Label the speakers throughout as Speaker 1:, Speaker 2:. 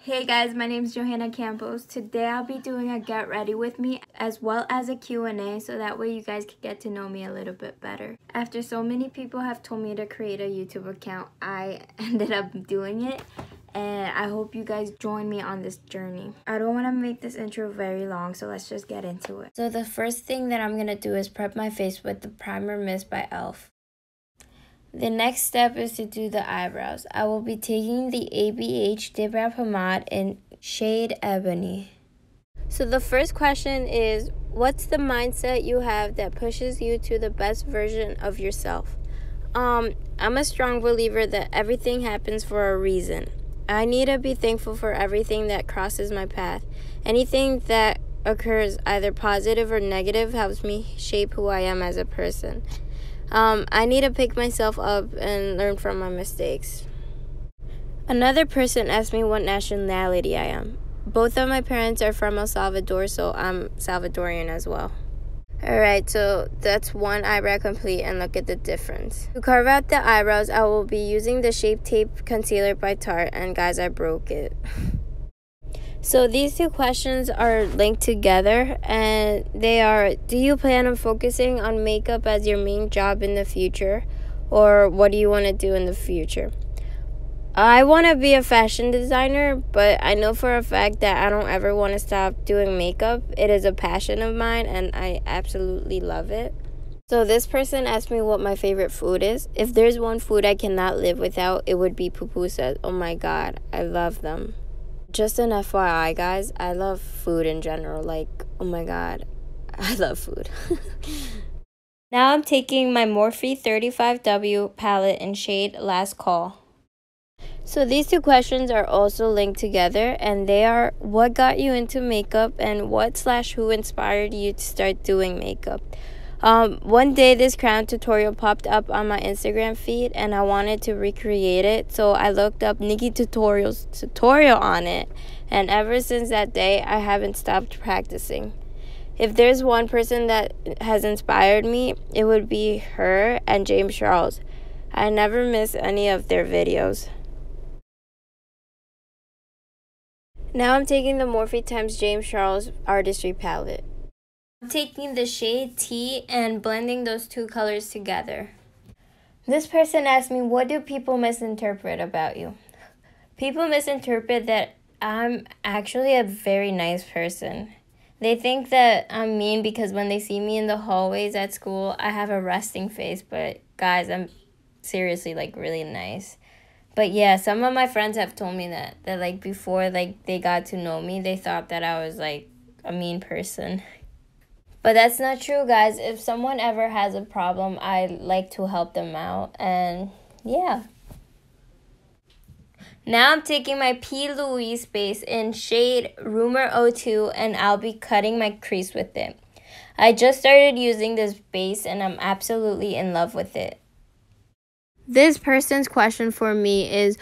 Speaker 1: Hey guys, my name is Johanna Campos. Today I'll be doing a get ready with me as well as a Q&A so that way you guys can get to know me a little bit better. After so many people have told me to create a YouTube account, I ended up doing it and I hope you guys join me on this journey. I don't want to make this intro very long, so let's just get into it. So the first thing that I'm going to do is prep my face with the Primer Mist by e.l.f. The next step is to do the eyebrows. I will be taking the ABH Dip Brow Pomade in shade Ebony. So the first question is, what's the mindset you have that pushes you to the best version of yourself? I'm a strong believer that everything happens for a reason. I need to be thankful for everything that crosses my path. Anything that occurs, either positive or negative, helps me shape who I am as a person. I need to pick myself up and learn from my mistakes. Another person asked me what nationality I am. Both of my parents are from El Salvador, so I'm Salvadorian as well. Alright, so that's one eyebrow complete, and look at the difference. To carve out the eyebrows, I will be using the Shape Tape Concealer by Tarte, and guys, I broke it. So these two questions are linked together, and they are, do you plan on focusing on makeup as your main job in the future? Or what do you want to do in the future? I want to be a fashion designer, but I know for a fact that I don't ever want to stop doing makeup. It is a passion of mine, and I absolutely love it. So this person asked me what my favorite food is. If there's one food I cannot live without, it would be pupusas. Oh my god, I love them. Just an FYI, guys, I love food in general. Like, oh my god, I love food. Now I'm taking my Morphe 35W palette in shade Last Call. So these two questions are also linked together, and they are, what got you into makeup and what/who inspired you to start doing makeup? One day this crown tutorial popped up on my Instagram feed and I wanted to recreate it, so I looked up NikkieTutorial's tutorial on it, and ever since that day I haven't stopped practicing. If there's one person that has inspired me, it would be her and James Charles. I never miss any of their videos. Now I'm taking the Morphe x James Charles Artistry palette. I'm taking the shade T and blending those two colors together. This person asked me, what do people misinterpret about you? People misinterpret that I'm actually a very nice person. They think that I'm mean because when they see me in the hallways at school, I have a resting face, but guys, I'm seriously like really nice. But yeah, some of my friends have told me that like before like they got to know me, they thought that I was like a mean person. But that's not true, guys. If someone ever has a problem, I like to help them out. And yeah. Now I'm taking my P. Louise base in shade Rumor 02, and I'll be cutting my crease with it. I just started using this base and I'm absolutely in love with it. This person's question for me is,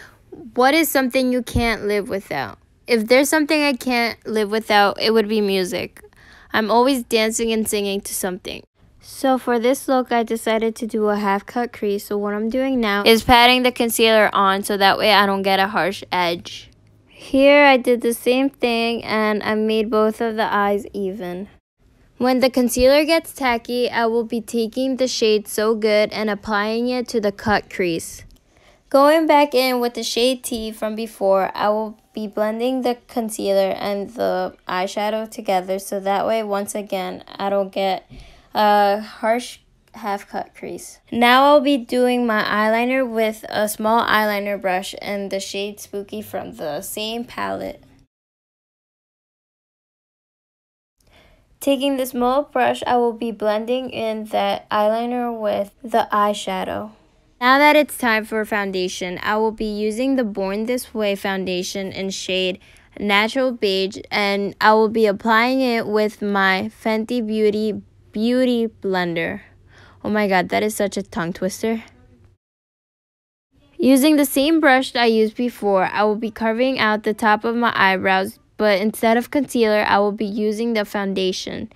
Speaker 1: what is something you can't live without? If there's something I can't live without, it would be music. I'm always dancing and singing to something. So for this look, I decided to do a half cut crease. So what I'm doing now is patting the concealer on so that way I don't get a harsh edge. Here I did the same thing and I made both of the eyes even. When the concealer gets tacky, I will be taking the shade So Good and applying it to the cut crease. Going back in with the shade T from before, I will be blending the concealer and the eyeshadow together so that way, once again, I don't get a harsh half-cut crease. Now I'll be doing my eyeliner with a small eyeliner brush and the shade Spooky from the same palette. Taking the small brush, I will be blending in that eyeliner with the eyeshadow. Now that it's time for foundation, I will be using the Born This Way foundation in shade Natural Beige, and I will be applying it with my Fenty Beauty Blender. Oh my god, that is such a tongue twister. Using the same brush I used before, I will be carving out the top of my eyebrows, but instead of concealer, I will be using the foundation.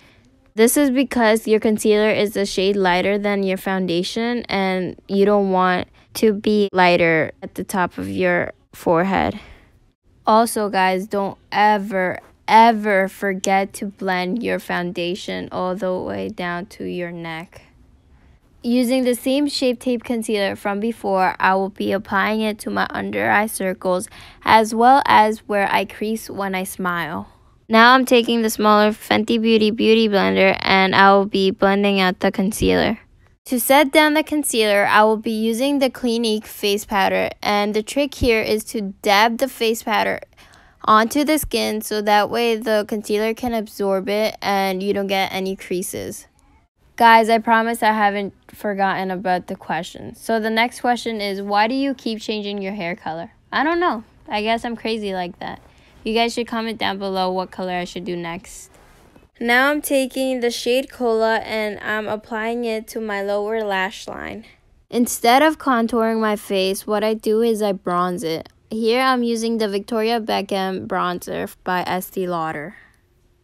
Speaker 1: This is because your concealer is a shade lighter than your foundation and you don't want to be lighter at the top of your forehead. Also, guys, don't ever forget to blend your foundation all the way down to your neck. Using the same Shape Tape concealer from before, I will be applying it to my under eye circles as well as where I crease when I smile. Now I'm taking the smaller Fenty Beauty Beauty Blender and I will be blending out the concealer. To set down the concealer, I will be using the Clinique face powder, and the trick here is to dab the face powder onto the skin so that way the concealer can absorb it and you don't get any creases. Guys, I promise I haven't forgotten about the question. So the next question is, why do you keep changing your hair color? I don't know. I guess I'm crazy like that. You guys should comment down below what color I should do next. Now I'm taking the shade Cola and I'm applying it to my lower lash line. Instead of contouring my face, what I do is I bronze it. Here I'm using the Victoria Beckham bronzer by Estee Lauder.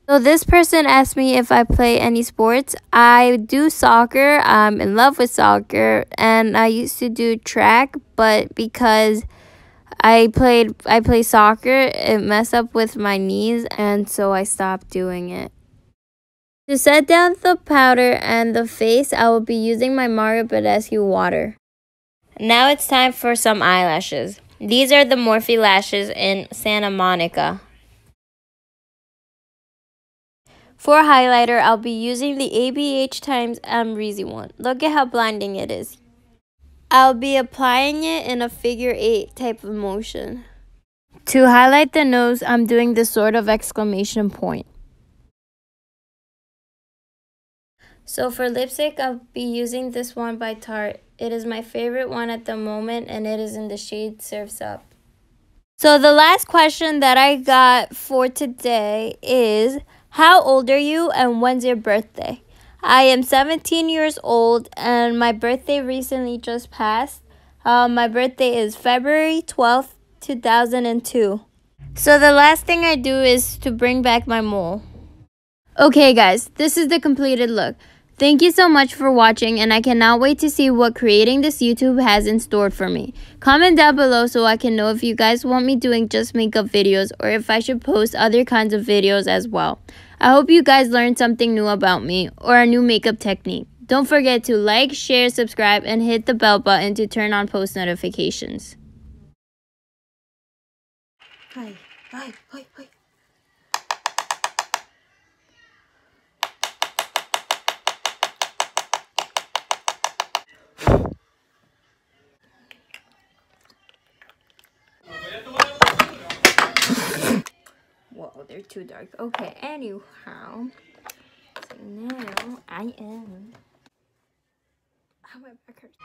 Speaker 1: So this person asked me if I play any sports. I do soccer. I'm in love with soccer, and I used to do track, but because I play soccer, it messed up with my knees, and so I stopped doing it. To set down the powder and the face, I will be using my Mario Badescu water. Now it's time for some eyelashes. These are the Morphe lashes in Santa Monica. For highlighter, I'll be using the ABH times Amrezy one. Look at how blinding it is. I'll be applying it in a figure 8 type of motion. To highlight the nose, I'm doing this sort of exclamation point. So for lipstick, I'll be using this one by Tarte. It is my favorite one at the moment, and it is in the shade Surf's Up. So the last question that I got for today is, how old are you and when's your birthday? I am 17 years old and my birthday recently just passed. My birthday is February 12th, 2002. So the last thing I do is to bring back my mole. Okay guys, this is the completed look. Thank you so much for watching, and I cannot wait to see what creating this YouTube has in store for me. Comment down below so I can know if you guys want me doing just makeup videos or if I should post other kinds of videos as well. I hope you guys learned something new about me or a new makeup technique. Don't forget to like, share, subscribe, and hit the bell button to turn on post notifications. Bye. Bye. Bye. Bye. Whoa, they're too dark. Okay, anyhow. So now I am... Oh, my back hurts.